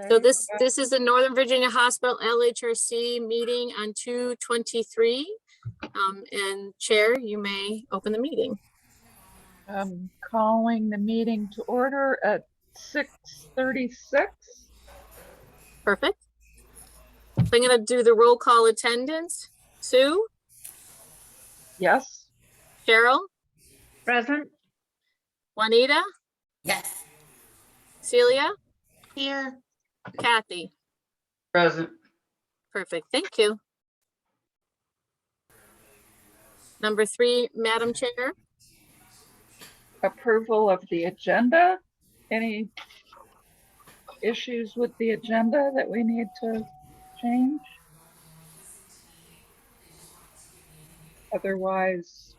So this is the Northern Virginia Hospital LHRC meeting on 2/23. And Chair, you may open the meeting. I'm calling the meeting to order at 6:36. Perfect. So I'm going to do the roll call attendance. Sue? Yes. Cheryl? Present. Juanita? Yes. Celia? Here. Kathy? Present. Perfect. Thank you. Number 3, Madam Chair. Approval of the agenda. Any issues with the agenda that we need to change? Otherwise,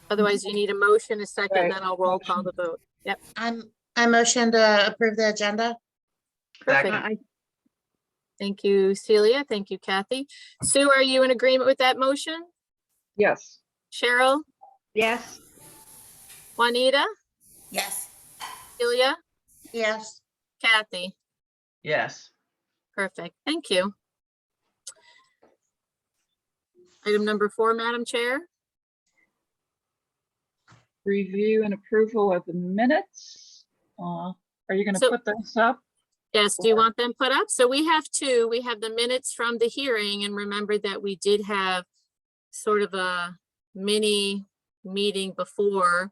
Otherwise, you need a motion, a second, Right. then I'll roll call the vote. Yep. I motion to approve the agenda. Perfect. Second. Thank you, Celia. Thank you, Kathy. Sue, are you in agreement with that motion? yes. Cheryl? Yes. Juanita? Yes. Celia? Yes. Kathy? Yes. Perfect. Thank you. Item number 4, Madam Chair. Review and approval of the minutes. Are you going to So- put those up? Yes, do you want them put up? So we have 2. We have the minutes from the hearing, and remember that we did have sort of a mini meeting before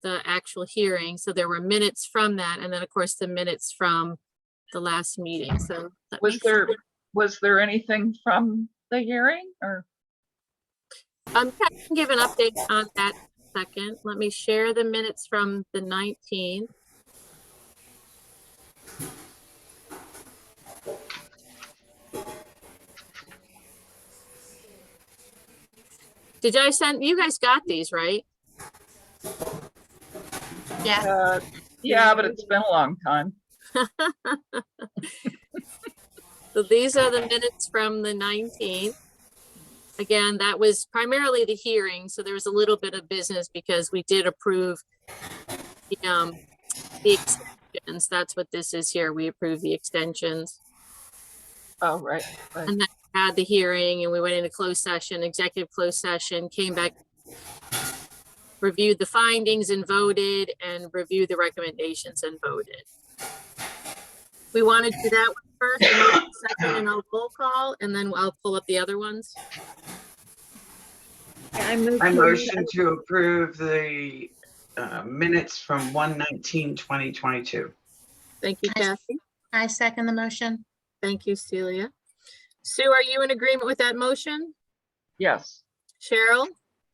the actual hearing. So there were minutes from that, and then of course the minutes from the last meeting. So let me- Was there anything from the hearing or? I can give an update on that second. Let me share the minutes from the 19th. Did I send, you guys got these, right? Yeah. Yeah, but it's been a long time. So these are the minutes from the 19th. Again, that was primarily the hearing, so there was a little bit of business because we did approve the extensions. That's what this is here. We approved the extensions. Oh, right. Right. And then we had the hearing and we went into closed session, executive closed session, came back, reviewed the findings and voted, and reviewed the recommendations and voted. We want to do that one first, and then second, and I'll roll call, and then I'll pull up the other ones. I I motion to approve the minutes from 1/19/2022. Thank you, Nice. Kathy. I second the motion. Thank you, Celia. Sue, are you in agreement with that motion? Yes. Cheryl?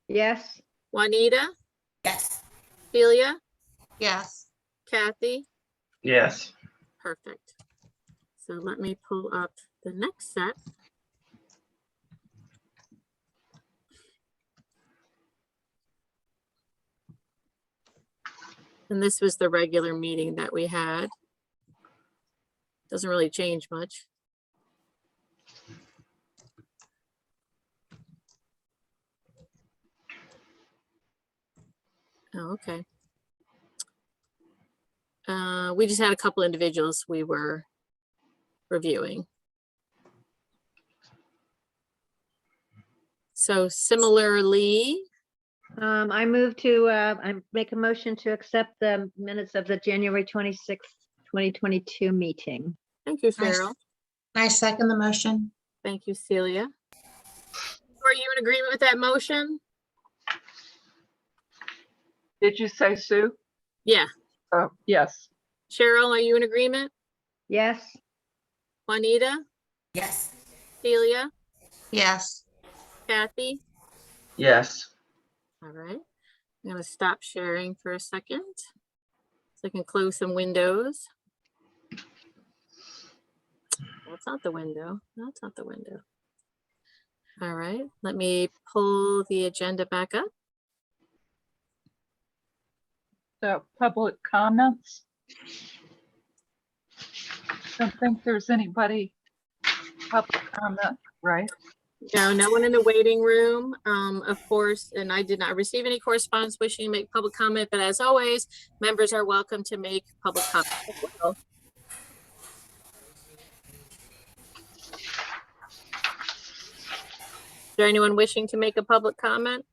Yes. Juanita? Yes. Celia? Yes. Kathy? Yes. Perfect. So let me pull up the next set. And this was the regular meeting that we had. Doesn't really change much. Oh, okay. We just had a couple individuals we were reviewing. So similarly, I move to, I make a motion to accept the minutes of the January 26th, 2022 meeting. thank you, Nice. Cheryl. I second the motion. Thank you, Celia. Are you in agreement with that motion? Did you say Sue? Yeah. Oh, yes. Cheryl, are you in agreement? Yes. Juanita, Yes. Celia, Yes. Kathy? Yes. All right. I'm going to stop sharing for a second so I can close some windows. That's not the window. No, it's not the window. All right. Let me pull the agenda back up. So public comments. Don't think there's anybody public comment, right? No, no one in the waiting room, of course, and I did not receive any correspondence wishing to make public comment, but as always, members are welcome to make public comment as well. there anyone wishing to make a public comment?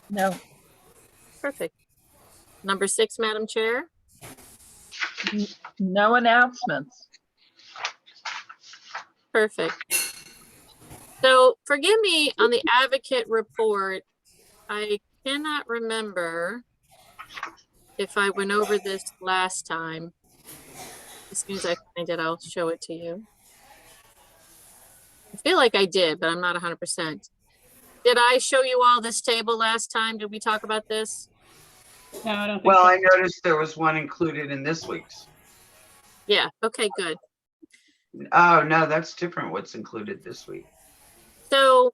No, Perfect. Number 6, Madam Chair. no announcements. Perfect. So forgive me on the advocate report. I cannot remember if I went over this last time. As soon as I find it, I'll show it to you. I feel like I did, but I'm not 100%. Did I show you all this table last time? Did we talk about this? No, I don't think Well, so. I noticed there was one included in this week's. Yeah, okay, good. Oh, no, that's different what's included this week. So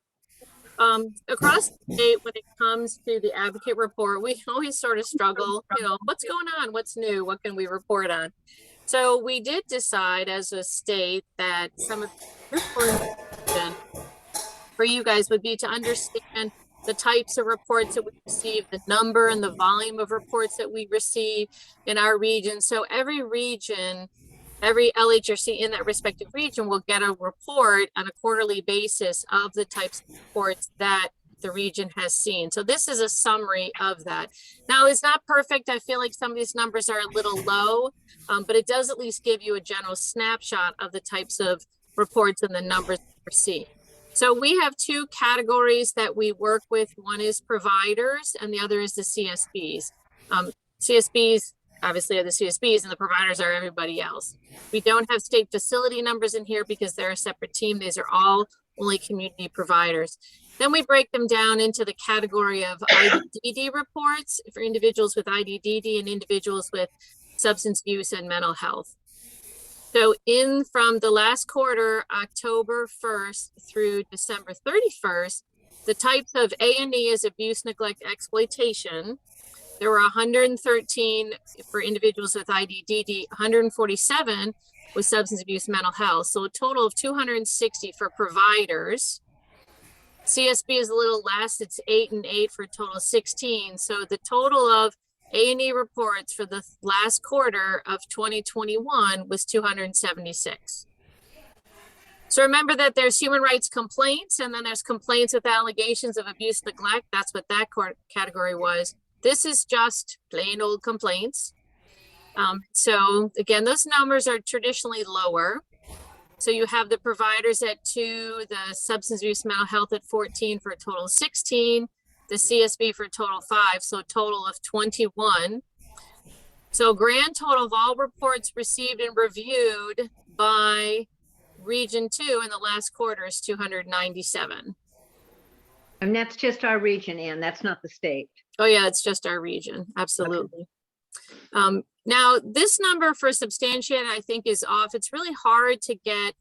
across the state, when it comes to the advocate report, we always sort of struggle, what's going on? What's new? What can we report on? So we did decide as a state that some of the information for you guys would be to understand the types of reports that we receive, the number and the volume of reports that we receive in our region. So every region, every LHRC in that respective region will get a report on a quarterly basis of the types of reports that the region has seen. So this is a summary of that. Now, it's not perfect. I feel like some of these numbers are a little low, but it does at least give you a general snapshot of the types of reports and the numbers we're seeing. So we have 2 categories that we work with. One is providers and the other is the CSBs. CSBs obviously are the CSBs and the providers are everybody else. We don't have state facility numbers in here because they're a separate team. These are all only community providers. Then we break them down into the category of IDDD reports for individuals with IDDD and individuals with substance use and mental health. So from the last quarter, October 1st through December 31st, the types of A&E is abuse, neglect, exploitation. There were 113 for individuals with IDDD, 147 with substance abuse, mental health. So a total of 260 for providers. CSB is a little less, it's 8 and 8 for a total of 16. So the total of A&E reports for the last quarter of 2021 was 276. So remember that there's human rights complaints and then there's complaints with allegations of abuse, neglect. That's what that category was. This is just plain old complaints. So again, those numbers are traditionally lower. So you have the providers at 2, the substance abuse mental health at 14 for a total of 16, the CSB for a total of 5, so a total of 21. So grand total of all reports received and reviewed by Region 2 in the last quarter is 297. And that's just our region, Ann. That's not the state. Oh yeah, it's just our region, absolutely. Now this number for substantiated, I think is off. It's really hard to get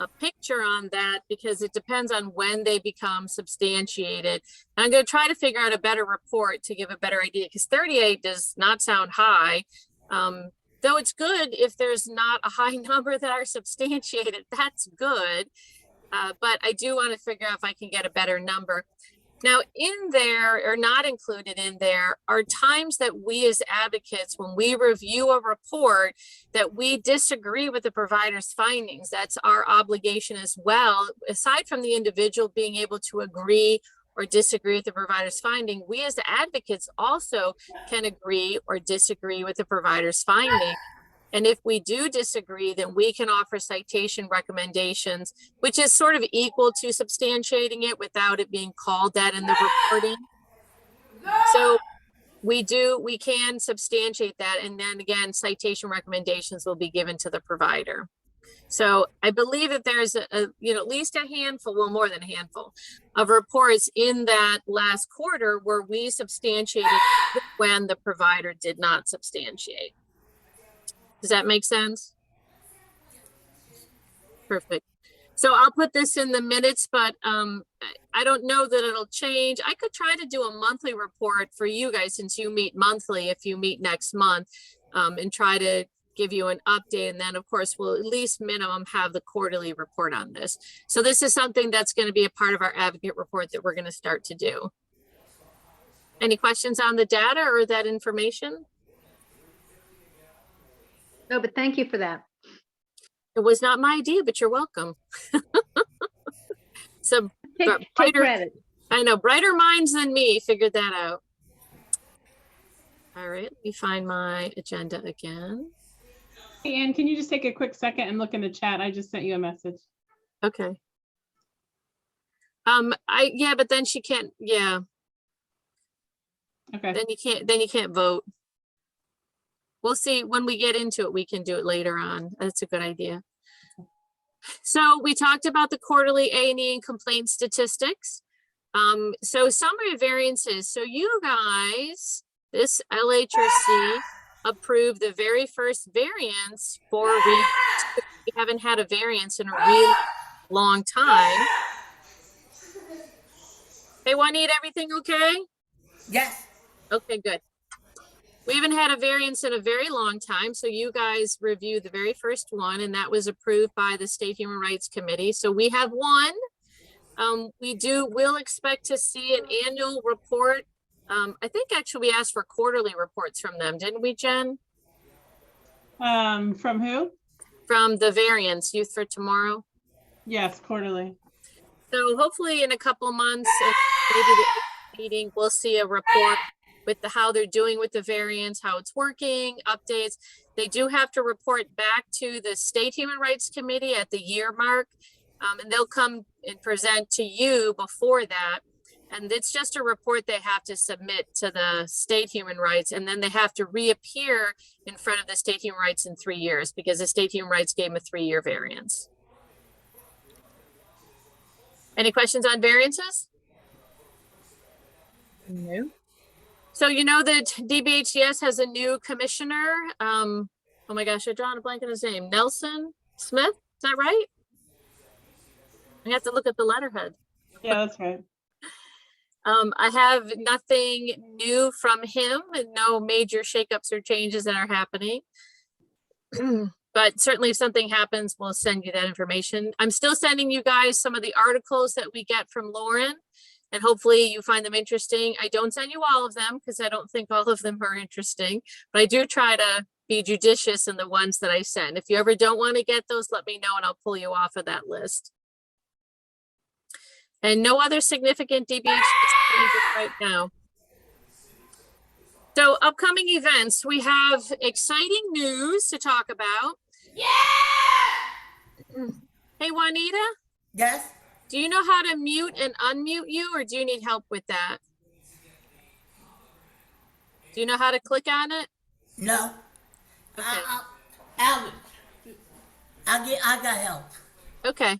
a picture on that because it depends on when they become substantiated. And I'm going to try to figure out a better report to give a better idea because 38 does not sound high. Though it's good if there's not a high number that are substantiated, that's good. But I do want to figure out if I can get a better number. Now in there, or not included in there, are times that we as advocates, when we review a report, that we disagree with the provider's findings. That's our obligation as well. Aside from the individual being able to agree or disagree with the provider's finding, we as advocates also can agree or disagree with the provider's finding. And if we do disagree, then we can offer citation recommendations, which is sort of equal to substantiating it without it being called that in the reporting. So we can substantiate that. And then again, citation recommendations will be given to the provider. So I believe that there's at least a handful, well, more than a handful of reports in that last quarter where we substantiated when the provider did not substantiate. Does that make sense? Perfect. So I'll put this in the minutes, but I don't know that it'll change. I could try to do a monthly report for you guys since you meet monthly if you meet next month and try to give you an update. And then of course, we'll at least minimum have the quarterly report on this. So this is something that's going to be a part of our advocate report that we're going to start to do. Any questions on the data or that information? No, but thank you for that. It was not my idea, but you're welcome. So Take brighter- credit. I know brighter minds than me figured that out. All right, let me find my agenda again. Hey, Ann, can you just take a quick second and look in the chat? I just sent you a message. Okay. Yeah, but then she can't, yeah, Okay. then you can't vote. We'll see when we get into it, we can do it later on. That's a good idea. So we talked about the quarterly A&E and complaint statistics. So summary of variances. So you guys, this LHRC approved the very first variance for we haven't had a variance in a really long time. Hey, Juanita, everything okay? Yes. Okay, good. We haven't had a variance in a very long time, so you guys reviewed the very first one, and that was approved by the State Human Rights Committee. So we have one. We'll expect to see an annual report. I think actually we asked for quarterly reports from them, didn't we, Jen? From who? From the variance, Youth for Tomorrow. Yes, quarterly. So hopefully in a couple months, maybe the meeting, we'll see a report with how they're doing with the variance, how it's working, updates. They do have to report back to the State Human Rights Committee at the year mark. And they'll come and present to you before that. And it's just a report they have to submit to the State Human Rights, and then they have to reappear in front of the State Human Rights in 3 years because the State Human Rights gave them a 3-year variance. Any questions on variances? No. So you know that DBHCS has a new commissioner. Oh my gosh, I drawn a blank on his name. Nelson Smith, is that right? I have to look at the letterhead. Yeah, that's right. I have nothing new from him and no major shakeups or changes that are happening. But certainly if something happens, we'll send you that information. I'm still sending you guys some of the articles that we get from Lauren, and hopefully you find them interesting. I don't send you all of them because I don't think all of them are interesting, but I do try to be judicious in the ones that I send. If you ever don't want to get those, let me know and I'll pull you off of that list. And no other significant DBH changes right now. So upcoming events, we have exciting news to talk about. Yeah! Hey, Juanita, Yes. do you know how to mute and unmute you, or do you need help with that? Do you know how to click on it? No. Okay. I got help. Okay.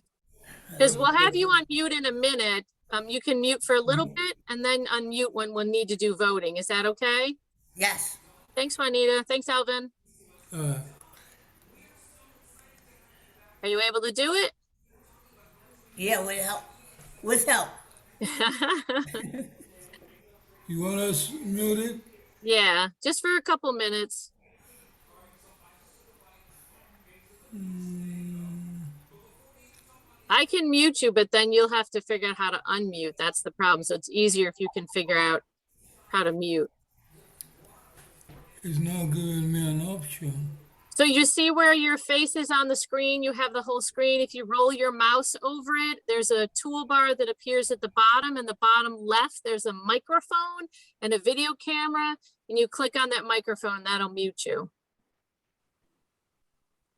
Because we'll have you on mute in a minute. You can mute for a little bit and then unmute when we'll need to do voting. Is that okay? Yes. Thanks, Juanita. Thanks, Alvin. Are you able to do it? Yeah, with help. With help. You want us muted? Yeah, just for a couple minutes. I can mute you, but then you'll have to figure out how to unmute. That's the problem. So it's easier if you can figure out how to mute. It's not giving me an option. So you see where your face is on the screen, you have the whole screen. If you roll your mouse over it, there's a toolbar that appears at the bottom. In the bottom left, there's a microphone and a video camera, and you click on that microphone, that'll mute you.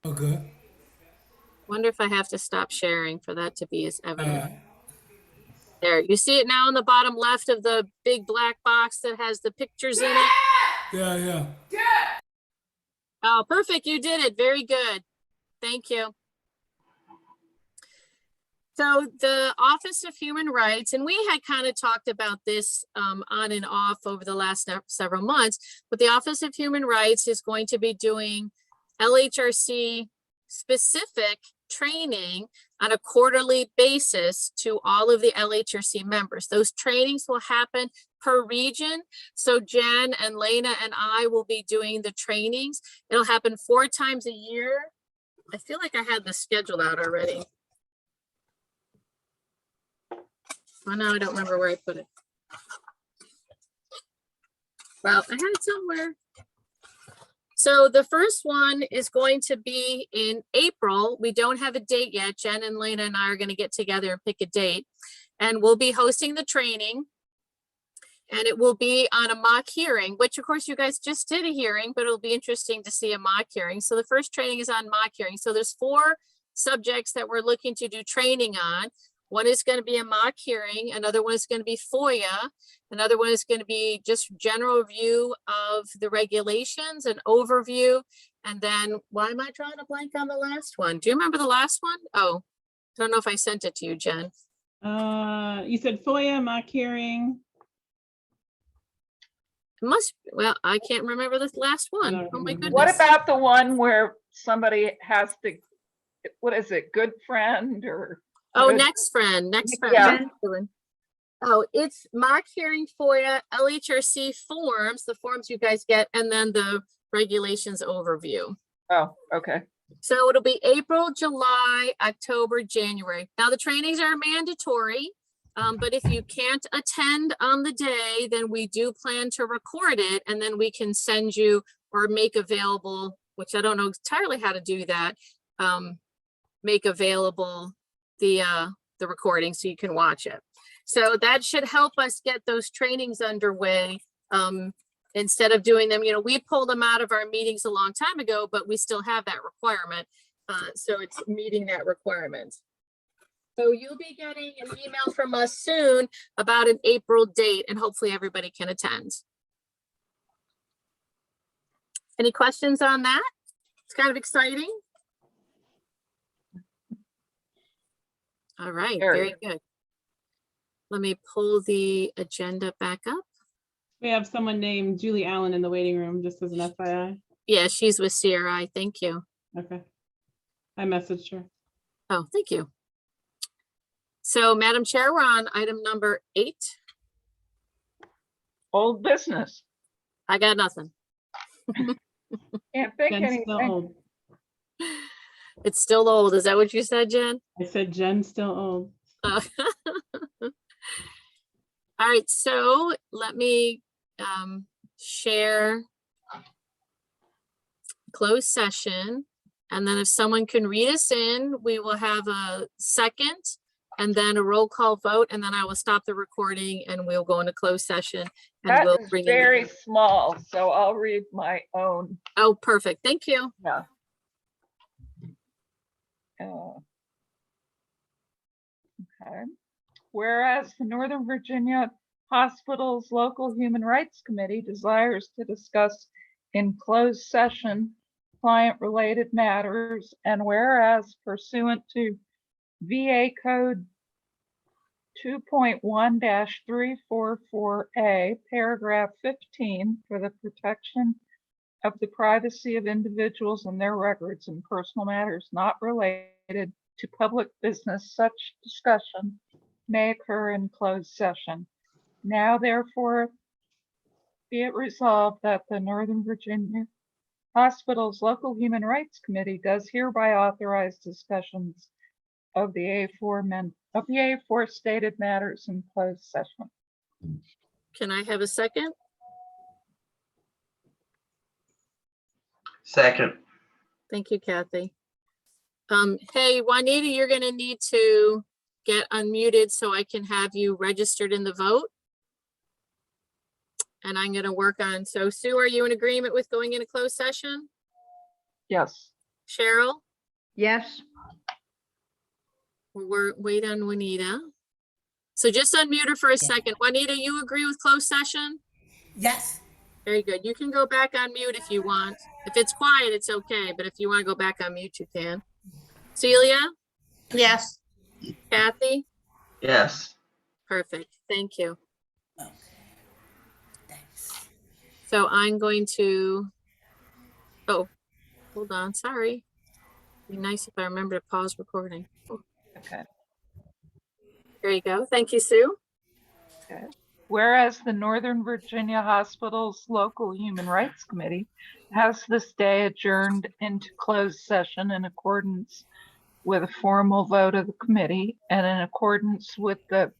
Okay. Wonder if I have to stop sharing for that to be as evident. Alright. There, you see it now in the bottom left of the big black box that has the pictures in it? Yeah. Oh, perfect. You did it. Very good. Thank you. So the Office of Human Rights, and we had kind of talked about this on and off over the last several months, but the Office of Human Rights is going to be doing LHRC specific training on a quarterly basis to all of the LHRC members. Those trainings will happen per region. So Jen and Lena and I will be doing the trainings. It'll happen 4 times a year. I feel like I had this scheduled out already. Oh no, I don't remember where I put it. Well, I had it somewhere. So the first one is going to be in April. We don't have a date yet. Jen and Lena and I are going to get together and pick a date. And we'll be hosting the training. And it will be on a mock hearing, which of course you guys just did a hearing, but it'll be interesting to see a mock hearing. So the first training is on mock hearing. So there's 4 subjects that we're looking to do training on. One is going to be a mock hearing. Another one is going to be FOIA. Another one is going to be just general review of the regulations and overview. And then why am I drawing a blank on the last one? Do you remember the last one? Oh, I don't know if I sent it to you, Jen. You said FOIA, mock hearing. Well, I can't remember the last one. don't Oh my remember. goodness. What about the one where somebody has to, what is it, good friend or? Oh, what is- next friend. Yeah. Excellent. Oh, it's mock hearing FOIA, LHRC forms, the forms you guys get, and then the regulations overview. Oh, okay. So it'll be April, July, October, January. Now the trainings are mandatory, but if you can't attend on the day, then we do plan to record it and then we can send you or make available, which I don't know entirely how to do that, make available the recording so you can watch it. So that should help us get those trainings underway. Instead of doing them, we pulled them out of our meetings a long time ago, but we still have that requirement. So it's meeting that requirement. So you'll be getting an email from us soon about an April date and hopefully everybody can attend. Any questions on that? It's kind of exciting. All right, very good. Let me pull the agenda back up. We have someone named Julie Allen in the waiting room, just as an FYI. Yeah, she's with CRI. Thank you. Okay. I messaged her. Oh, thank you. So, Madam Chair, we're on item number 8. Old business. I got nothing. Can't think Jen's still anything. old. It's still old. Is that what you said, Jen? I said Jen's still old. All right, so let me share closed session. And then if someone can read us in, we will have a second and then a roll call vote. And then I will stop the recording and we'll go into closed session. And we'll That's bring in. very small, so I'll read my own. Oh, perfect. Thank you. Yeah. Okay. Whereas the Northern Virginia Hospitals Local Human Rights Committee desires to discuss in closed session client-related matters, and whereas pursuant to VA Code 2.1-344A, paragraph 15, for the protection of the privacy of individuals and their records and personal matters not related to public business, such discussion may occur in closed session. Now, therefore, be it resolved that the Northern Virginia Hospitals Local Human Rights Committee does hereby authorize discussions of the A4 stated matters in closed session. Can I have a second? Second. Thank you, Kathy. Hey, Juanita, you're gonna need to get unmuted so I can have you registered in the vote. And I'm gonna work on, so Sue, are you in agreement with going into closed session? Yes. Cheryl, Yes, we're wait on Juanita. So just unmute her for a second. Juanita, you agree with closed session? Yes. Very good. You can go back on mute if you want. If it's quiet, it's okay, but if you want to go back on mute, you can. Celia, Yes. Kathy, Yes. perfect. Thank you. Okay. Thanks. So I'm going to, oh, hold on, sorry. Be nice if I remember to pause recording. Oh, Okay. there you go. Thank you, Sue. Okay. Whereas the Northern Virginia Hospitals Local Human Rights Committee has this day adjourned into closed session in accordance with a formal vote of the committee and in accordance with the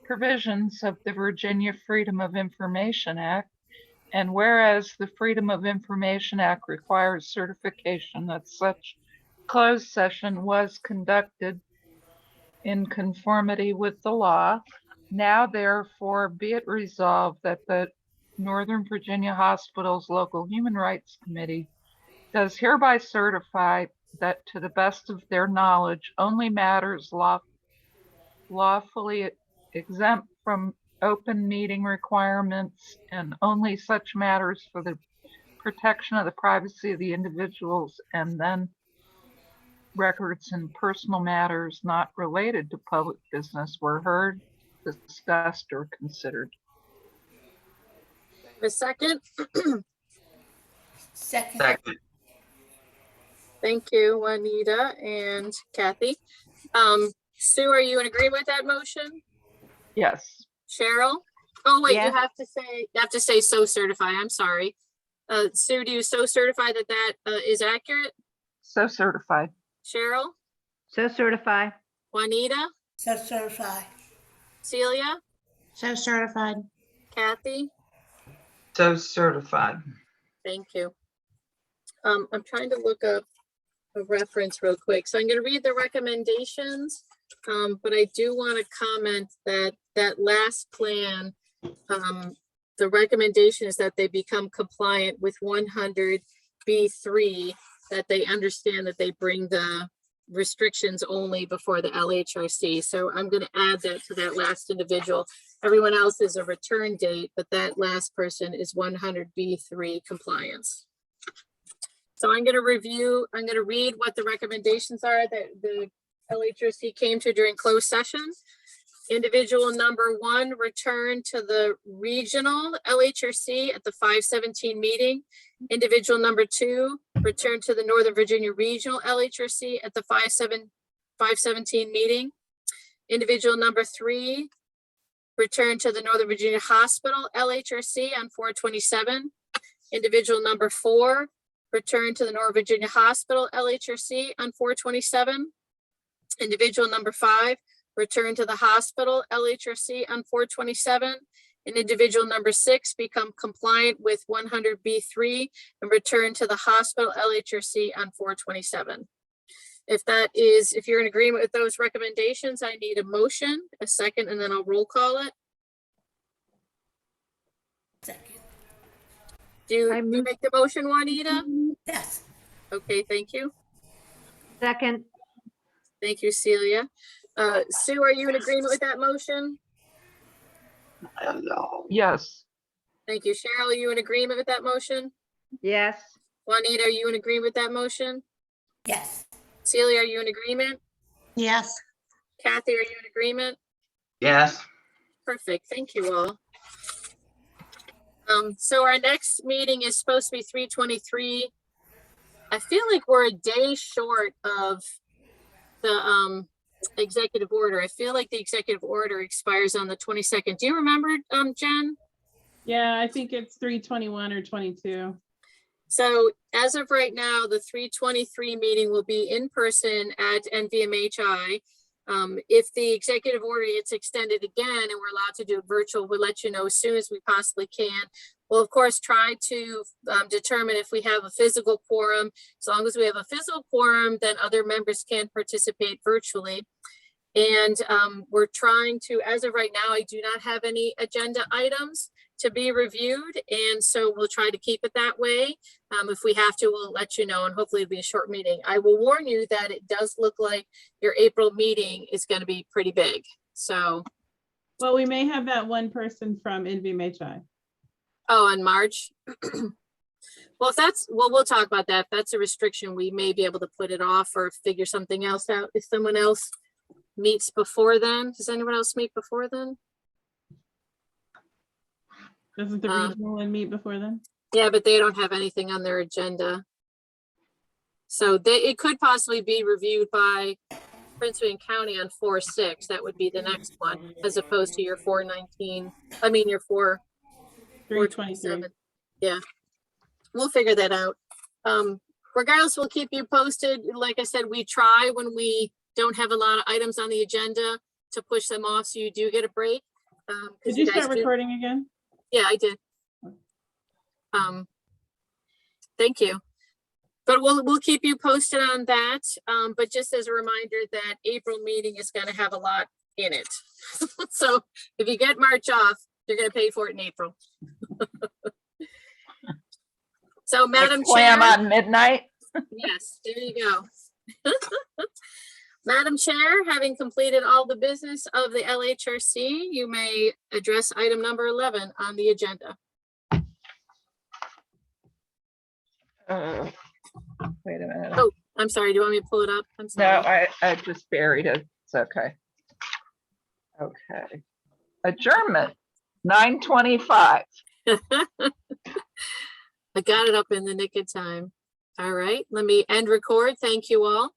provisions of the Virginia Freedom of Information Act And whereas the Freedom of Information Act requires certification that such closed session was conducted in conformity with the law, now therefore be it resolved that the Northern Virginia Hospitals Local Human Rights Committee does hereby certify that to the best of their knowledge, only matters lawfully exempt from open meeting requirements and only such matters for the protection of the privacy of the individuals and then records and personal matters not related to public business were heard, discussed, or considered. A second? Second. Second. Thank you, Juanita and Kathy. Sue, are you in agreement with that motion? Yes, Cheryl? Oh, wait, Yes. you have to say so certify. I'm sorry. Sue, do you so certify that that is accurate? so certified. Cheryl? So certify. Juanita? So certify. Celia? So certified. Kathy? So certified. Thank you. I'm trying to look up a reference real quick. So I'm going to read the recommendations, but I do want to comment that that last plan, the recommendation is that they become compliant with 100B3, that they understand that they bring the restrictions only before the LHRC. So I'm going to add that to that last individual. Everyone else is a return date, but that last person is 100B3 compliance. So I'm going to read what the recommendations are that the LHRC came to during closed session. Individual number 1, return to the regional LHRC at the 517 meeting. Individual number 2, return to the Northern Virginia Regional LHRC at the 517 meeting. Individual number 3, return to the Northern Virginia Hospital LHRC on 4/27. Individual number 4, return to the Northern Virginia Hospital LHRC on 4/27. Individual number 5, return to the hospital LHRC on 4/27. And individual number 6, become compliant with 100B3 and return to the hospital LHRC on 4/27. If you're in agreement with those recommendations, I need a motion, a second, and then I'll roll call it. Second. Do you move- make the motion, Juanita? Yes. Okay, thank you. Second. Thank you, Celia. Sue, are you in agreement with that motion? Hello. Yes, Thank you. Cheryl, are you in agreement with that motion? Yes. Juanita, are you in agreement with that motion? Yes. Celia, are you in agreement? Yes. Kathy, are you in agreement? Yes. Perfect. Thank you all. So our next meeting is supposed to be 3/23. I feel like we're a day short of the executive order. I feel like the executive order expires on the 22nd. Do you remember, Jen? Yeah, I think it's 3/21 or 22. So as of right now, the 3/23 meeting will be in person at NVMHI. If the executive order gets extended again and we're allowed to do it virtual, we'll let you know as soon as we possibly can. We'll of course try to determine if we have a physical quorum. As long as we have a physical quorum, then other members can participate virtually. And we're trying to, as of right now, I do not have any agenda items to be reviewed. And so we'll try to keep it that way. If we have to, we'll let you know, and hopefully it'll be a short meeting. I will warn you that it does look like your April meeting is going to be pretty big. So, Well, we may have that one person from NVMHI. oh, in March. Well, we'll talk about that. If that's a restriction, we may be able to put it off or figure something else out. If someone else meets before then, does anyone else meet before then? Doesn't the regional one meet before then? Yeah, but they don't have anything on their agenda. So it could possibly be reviewed by Prince William County on 4/6. That would be the next one, as opposed to your 4/19. I mean, your 3/23. 4/27. Yeah, we'll figure that out. Regardless, we'll keep you posted. Like I said, we try when we don't have a lot of items on the agenda to push them off, so you do get a break. 'cause Did you guys start do- recording again? Yeah, I did. Thank you. But we'll keep you posted on that. But just as a reminder that April meeting is gonna have a lot in it. So if you get March off, you're gonna pay for it in April. So Madam Chair. Clam on midnight. Yes, there you go. Madam Chair, having completed all the business of the LHRC, you may address item number 11 on the agenda. Wait a minute. Oh, I'm sorry, do you want me to pull it up? I'm No, sorry. I just buried it. It's okay. Okay. Adjournment, 9:25. I got it up in the nick of time. All right, let me end record. Thank you all.